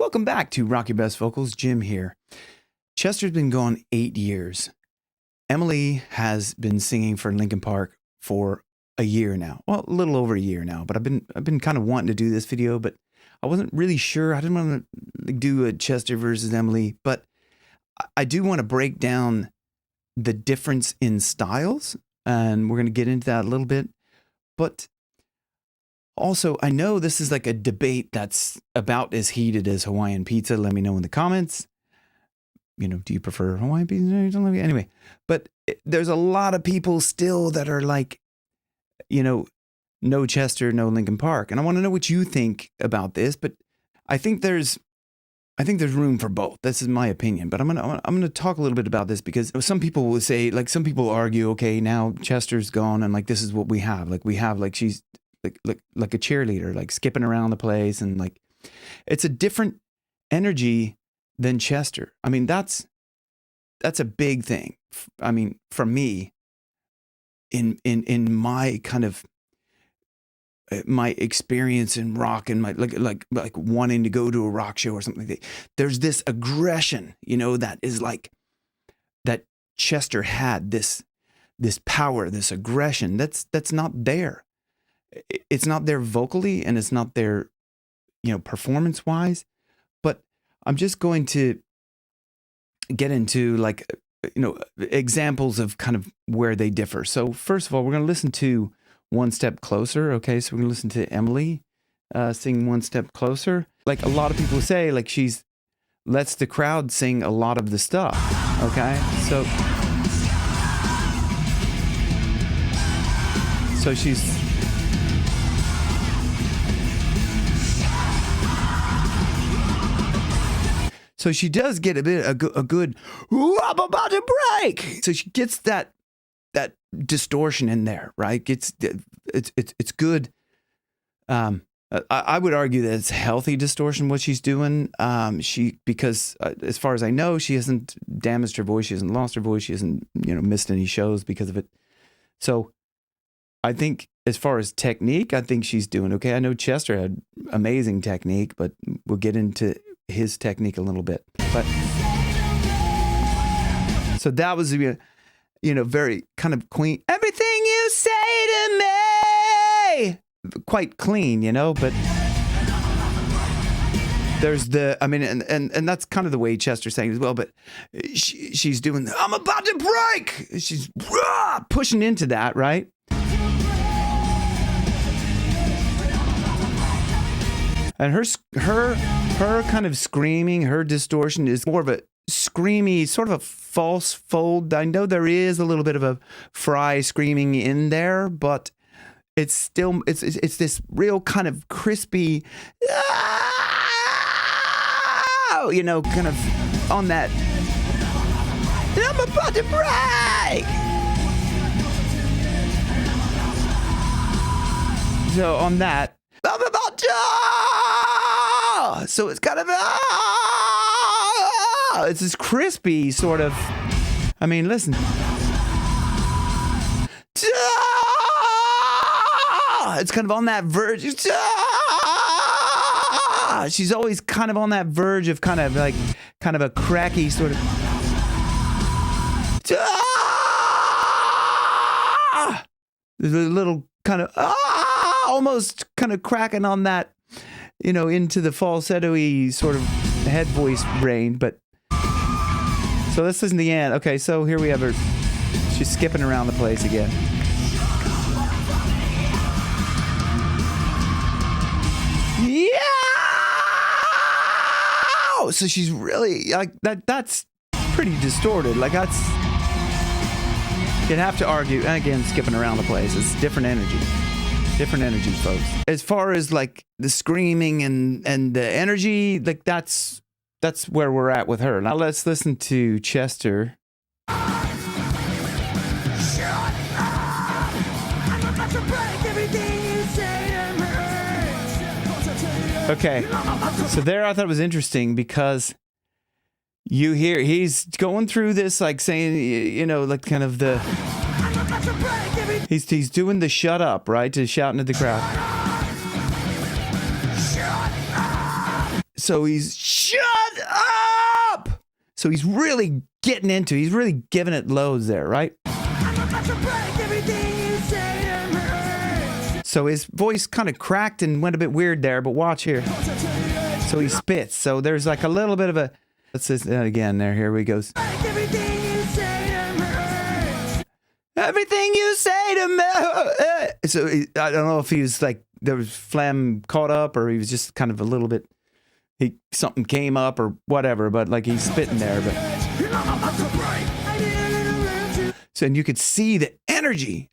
Welcome back to Rock Your Best Vocals. Jim here. Chester's been gone 8 years. Emily has been singing for Linkin Park for a year now. Well, a little over a year now, but I've been kind of wanting to do this video, but I wasn't really sure. I didn't want to do a Chester versus Emily, but I do want to break down the difference in styles, and we're going to get into that a little bit. But also, I know this is like a debate that's about as heated as Hawaiian pizza. Let me know in the comments. You know, do you prefer Hawaiian pizza? Anyway, but there's a lot of people still that are like, you know, no Chester, no Linkin Park. And I want to know what you think about this, but I think there's room for both. This is my opinion, but I'm gonna talk a little bit about this because some people will say, like, some people argue, okay, now Chester's gone and like this is what we have. Like we have like she's like a cheerleader, like skipping around the place, and like it's a different energy than Chester. I mean, that's a big thing. I mean, for me, in my kind of my experience in rock and my like wanting to go to a rock show or something like that, there's this aggression, you know, that is like that Chester had this power, this aggression that's not there. It's not there vocally, and it's not there, you know, performance wise. But I'm just going to get into, like, you know, examples of kind of where they differ. So first of all, we're going to listen to One Step Closer. Okay, so we're going to listen to Emily sing One Step Closer. Like a lot of people say, like she's lets the crowd sing a lot of the stuff. Okay, so she's. So she does get a good, ooh, I'm about to break. So she gets that distortion in there, right? It's good. I would argue that it's healthy distortion what she's doing. Because as far as I know, she hasn't damaged her voice, she hasn't lost her voice, she hasn't, you know, missed any shows because of it. So I think as far as technique, I think she's doing okay. I know Chester had amazing technique, but we'll get into his technique a little bit. But so that was, you know, very kind of clean. Everything you say to me, quite clean, you know. But there's I mean, and that's kind of the way Chester's saying as well. But she's doing I'm about to break. She's pushing into that, right? And her kind of screaming, her distortion is more of a screamy, sort of a false fold. I know there is a little bit of a Fry screaming in there, but it's still, it's this real kind of crispy, you know, kind of on that, I'm about to break. So on that, I'm about to, so it's kind of, it's this crispy sort of, I mean, listen. It's kind of on that verge. She's always kind of on that verge of kind of a cracky sort of. There's a little kind of, almost kind of cracking on that, you know, into the falsetto-y sort of head voice brain. But so let's listen to the end. Okay, so here we have her. She's skipping around the place again. Yeah. So she's really like that. That's pretty distorted. Like that's. You'd have to argue, and again, skipping around the place. It's different energy. Different energy, folks. As far as like the screaming and the energy, like that's where we're at with her. Now let's listen to Chester. Okay, so there I thought it was interesting because you hear he's going through this, like saying, you know, like kind of the. He's doing the shut up, right? To shouting at the crowd. So he's up. So he's really getting into it. He's really giving it loads there, right? I'm about to break everything you say to me. So his voice kind of cracked and went a bit weird there, but watch here. So he spits. So there's like a little bit of a... Let's listen that again there. Here we go. Everything you say to me. Everything you say to me. So I don't know if he was like, there was phlegm caught up, or he was just kind of a little bit, something came up or whatever, but like he's spitting there. But so, and you could see the energy.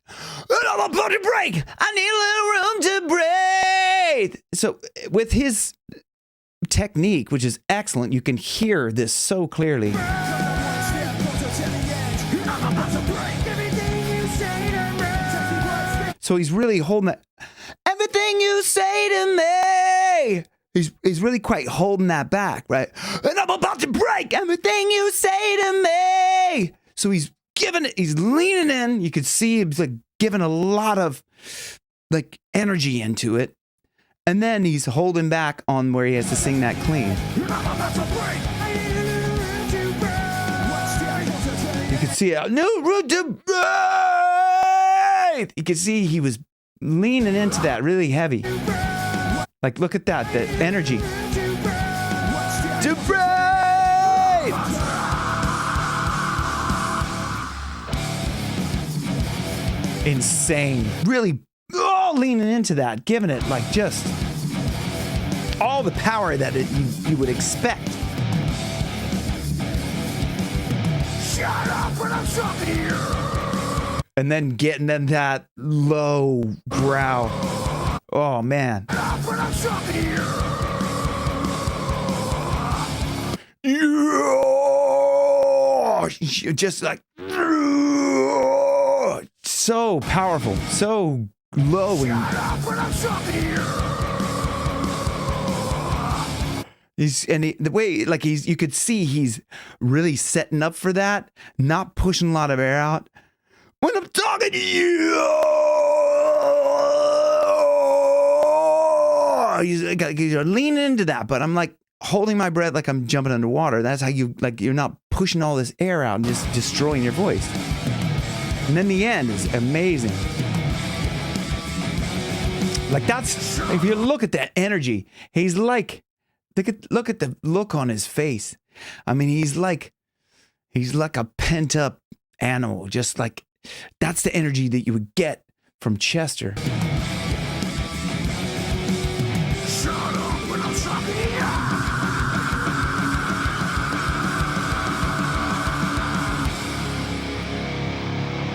I'm about to break. I need a little room to breathe. So with his technique, which is excellent, you can hear this so clearly. So he's really holding that. Everything you say to me. He's really quite holding that back, right? And I'm about to break everything you say to me. So he's giving it. He's leaning in. You could see he's like giving a lot of like energy into it. And then he's holding back on where he has to sing that clean. You can see a new route to breathe. You can see he was leaning into that really heavy. Like, look at that, the energy. To breathe. Insane. Really leaning into that, giving it like just all the power that you would expect. Shut up when I'm talking to you. And then getting in that low growl. Oh man. Shut up when I'm talking to you. Just like so powerful, so glowing. Shut up when I'm talking to you. The way, like you could see he's really setting up for that, not pushing a lot of air out. When I'm talking to you, he's leaning into that, but I'm like holding my breath like I'm jumping underwater. That's how you're not pushing all this air out and just destroying your voice. And then the end is amazing. Like that's, if you look at that energy, he's like, look at the look on his face. I mean, he's like a pent up animal. Just like, that's the energy that you would get from Chester. Shut up when I'm talking to you.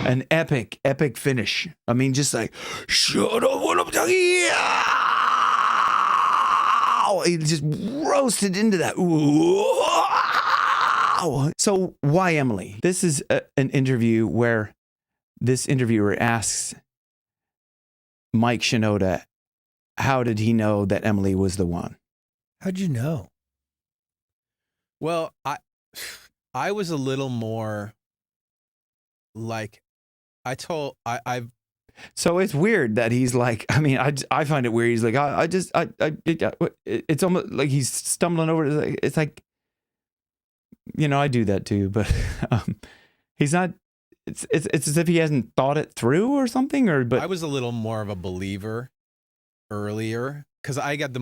An epic finish. I mean, just like, shut up when I'm talking to you. He just roasted into that. So why Emily? This is an interview where this interviewer asks Mike Shinoda, how did he know that Emily was the one? How'd you know? Well, I was a little more like, I've. So it's weird that he's like, I mean, I find it weird. He's like, it's almost like he's stumbling over. It's like, you know, I do that too, but he's not, it's as if he hasn't thought it through or something, but I was a little more of a believer earlier because I spent the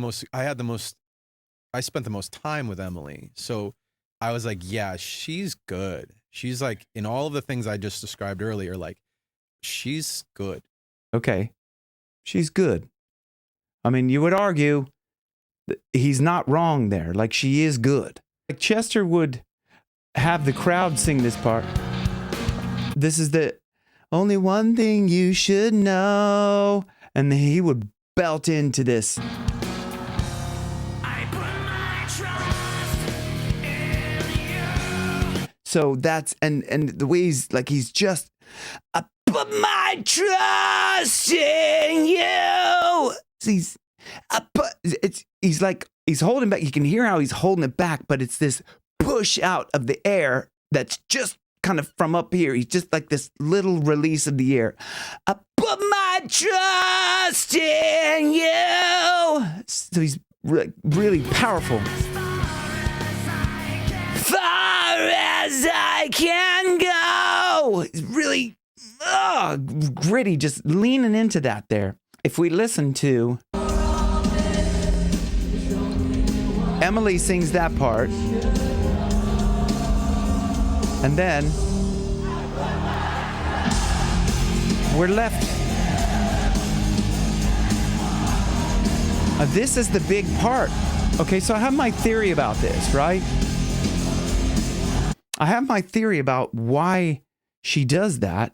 most time with Emily. So I was like, yeah, she's good. She's like, in all of the things I just described earlier, like, she's good. Okay. She's good. I mean, you would argue that he's not wrong there. Like, she is good. Like, Chester would have the crowd sing this part. This is the only one thing you should know. And then he would belt into this. I put my trust in you. So that's, and the way he's just, I put my trust in you. He's like, he's holding back. You can hear how he's holding it back, but it's this push out of the air that's just kind of from up here. He's just like this little release of the air. I put my trust in you. So he's really powerful. I can go. It's really gritty, just leaning into that there. If we listen to Emily sings that part, and then we're left. This is the big part. Okay, so I have my theory about this, right? I have my theory about why she does that.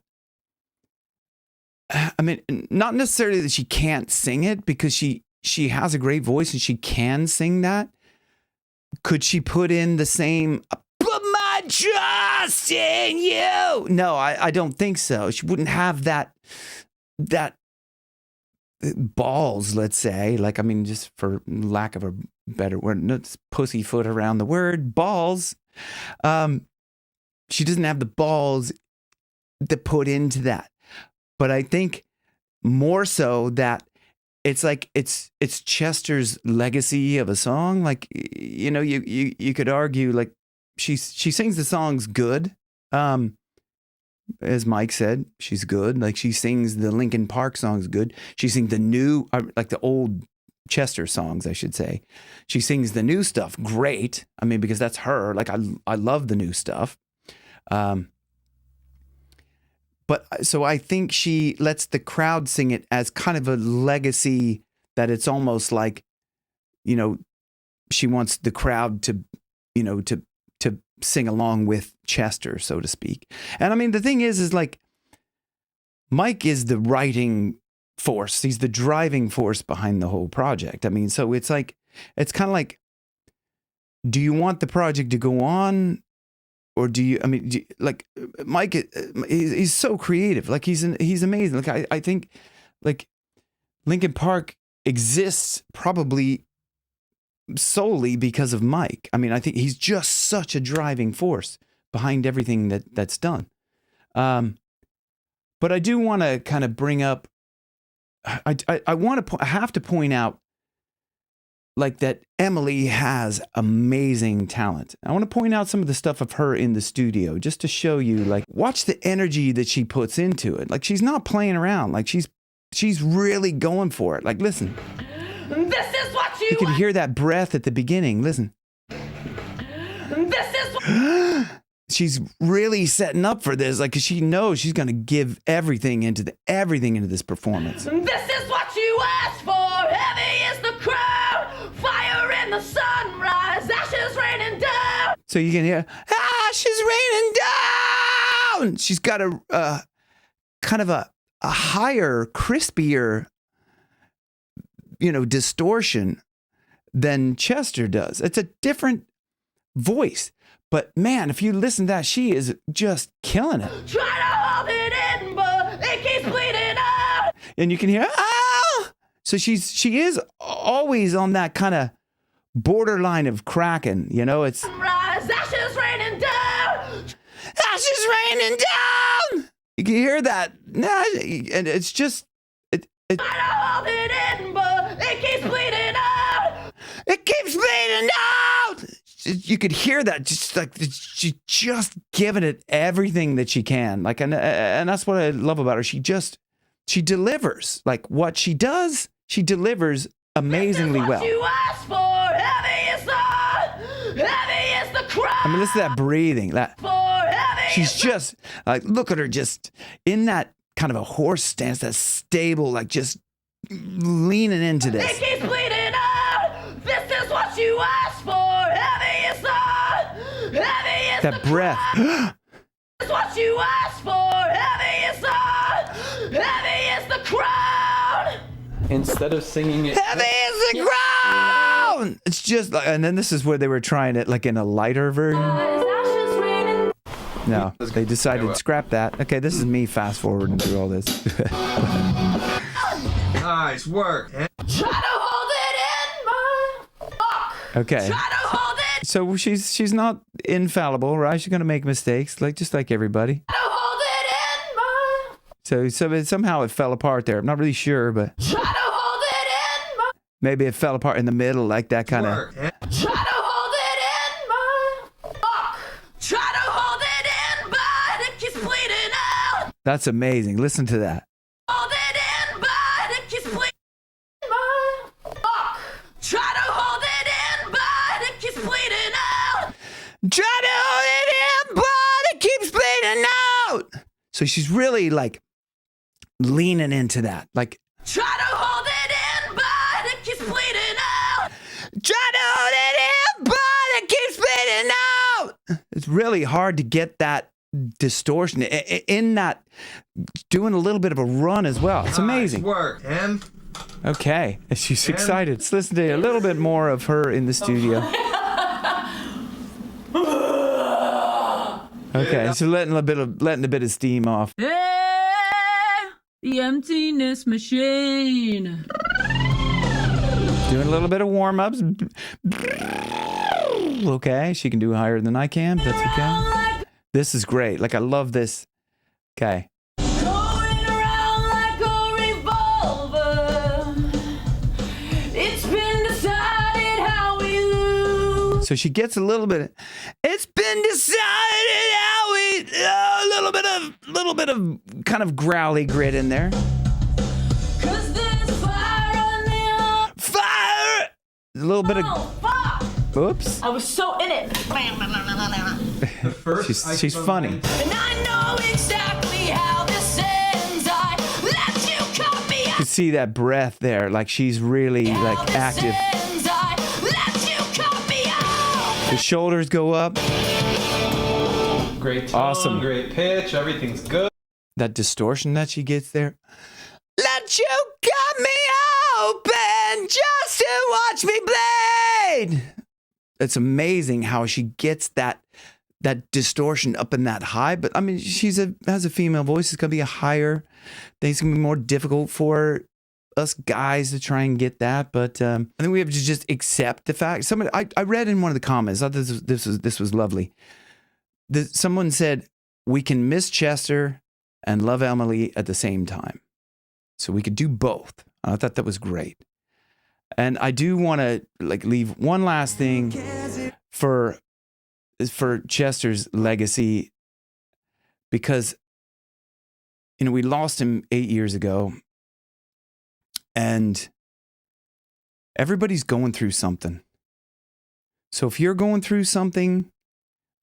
I mean, not necessarily that she can't sing it, because she has a great voice and she can sing that. Could she put in the same, put my trust in you? No, I don't think so. She wouldn't have that balls, let's say. Like, I mean, just for lack of a better word, no, pussyfoot around the word, balls. She doesn't have the balls to put into that. But I think more so that it's like it's Chester's legacy of a song. Like, you know, you could argue like she sings the songs good. As Mike said, she's good. Like, she sings the Linkin Park songs good. She sings the new, like the old Chester songs, I should say. She sings the new stuff great. I mean, because that's her. Like, I love the new stuff. But so I think she lets the crowd sing it as kind of a legacy, that it's almost like, you know, she wants the crowd to, you know, to sing along with Chester, so to speak. And I mean, the thing is like, Mike is the writing force. He's the driving force behind the whole project. I mean, so it's like, it's kind of like, do you want the project to go on? Or do you, I mean, like, Mike, he's so creative. Like, he's amazing. Like, I think, like, Linkin Park exists probably solely because of Mike. I mean, I think he's just such a driving force behind everything that's done. But I do want to kind of bring up, I have to point out, like, that Emily has amazing talent. I want to point out some of the stuff of her in the studio, just to show you, like, watch the energy that she puts into it. Like, she's not playing around. Like, she's really going for it. Like, listen. This is what You can hear that breath at the beginning. Listen. This is what She's really setting up for this. Like, 'cause she knows she's going to give everything into this performance. This is what you asked for. Heavy is the crowd. Fire in the sunrise. Ashes raining down. So you can hear, ashes raining down. She's got a kind of a higher, crispier, you know, distortion than Chester does. It's a different voice. But man, if you listen to that, she is just killing it. Try to hold it in, but it keeps bleeding out. And you can hear, ah! So she is always on that kind of borderline of cracking, you know? It's Rise, ashes raining down. ashes raining down. You can hear that. And it's just, Try to hold it in, but it keeps bleeding out. it keeps bleeding out. You could hear that, just like she's just giving it everything that she can. Like, and that's what I love about her. She delivers. Like, what she does, she delivers amazingly well. You asked for. Heavy is the crowd. I mean, listen to that breathing. She's just like, look at her, just in that kind of a horse stance, that stable, like, just leaning into this. It keeps bleeding out. This is what you asked for. Heavy is That breath. This is what you asked for. Heavy is the crowd. Instead of singing it, Heavy is the ground. It's just like, and then this is where they were trying it like in a lighter version. No, they decided to scrap that. Okay, this is me fast forwarding through all this. Nice work. Try to hold it in, my Okay. Try to hold it. So she's not infallible, right? She's gonna make mistakes, like just like everybody. Try to hold it in, my So somehow it fell apart there. I'm not really sure, but Try to hold it in, my maybe it fell apart in the middle, like that kind of. Work. Try to hold it in, my Try to hold it That's amazing. Listen to that. Hold it in, but it keeps bleeding. Try to hold it in, but it keeps bleeding out. Try to hold it in, but it keeps bleeding out. So she's really like leaning into that. Like, Try to hold it in, but it keeps bleeding out. try to hold it in, but it keeps bleeding out. It's really hard to get that distortion in that, doing a little bit of a run as well. It's amazing. Nice work, Tim. Okay, she's excited. Let's listen to a little bit more of her in the studio. Okay, so letting a bit of steam off. Hey, the emptiness machine. Doing a little bit of warm ups. Okay, she can do higher than I can. That's okay. This is great. Like, I love this. Okay. Going around like a revolver. It's been decided how we lose. So she gets a little bit. It's been decided how we. A little bit of kind of growly grit in there. 'Cause there's fire on the Fire. A little bit of. Oh, fuck! Oops. I was so in it. The first She's funny. And I know exactly how this ends. I let you cut me You out. can see that breath there. Like, she's really like How this active. ends. I let you cut me out. The shoulders go up. Great tone, Awesome. great pitch, everything's good. That distortion that she gets there. Let you cut me open just to watch me bleed. It's amazing how she gets that distortion up in that high. But I mean, has a female voice. It's gonna be a higher. I think it's gonna be more difficult for us guys to try and get that. But I think we have to just accept the fact. I read in one of the comments. I thought this was lovely. Someone said we can miss Chester and love Emily at the same time. So we could do both. I thought that was great. And I do want to leave one last thing for Chester's legacy, because we lost him 8 years ago, and everybody's going through something. So if you're going through something,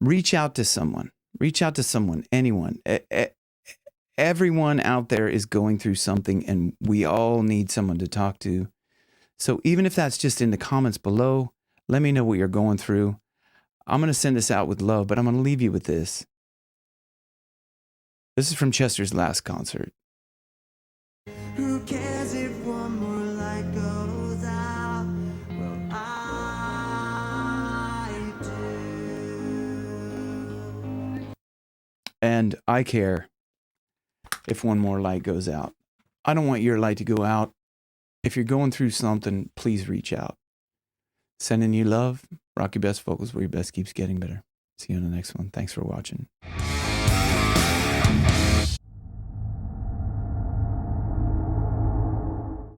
reach out to someone. Reach out to someone, anyone. Everyone out there is going through something, and we all need someone to talk to. So even if that's just in the comments below, let me know what you're going through. I'm going to send this out with love, but I'm going to leave you with this. This is from Chester's last concert. Who cares if one more light goes out? Well, I do. And I care if one more light goes out. I don't want your light to go out. If you're going through something, please reach out. Sending you love. Rock your best vocals where your best keeps getting better. See you on the next one. Thanks for watching.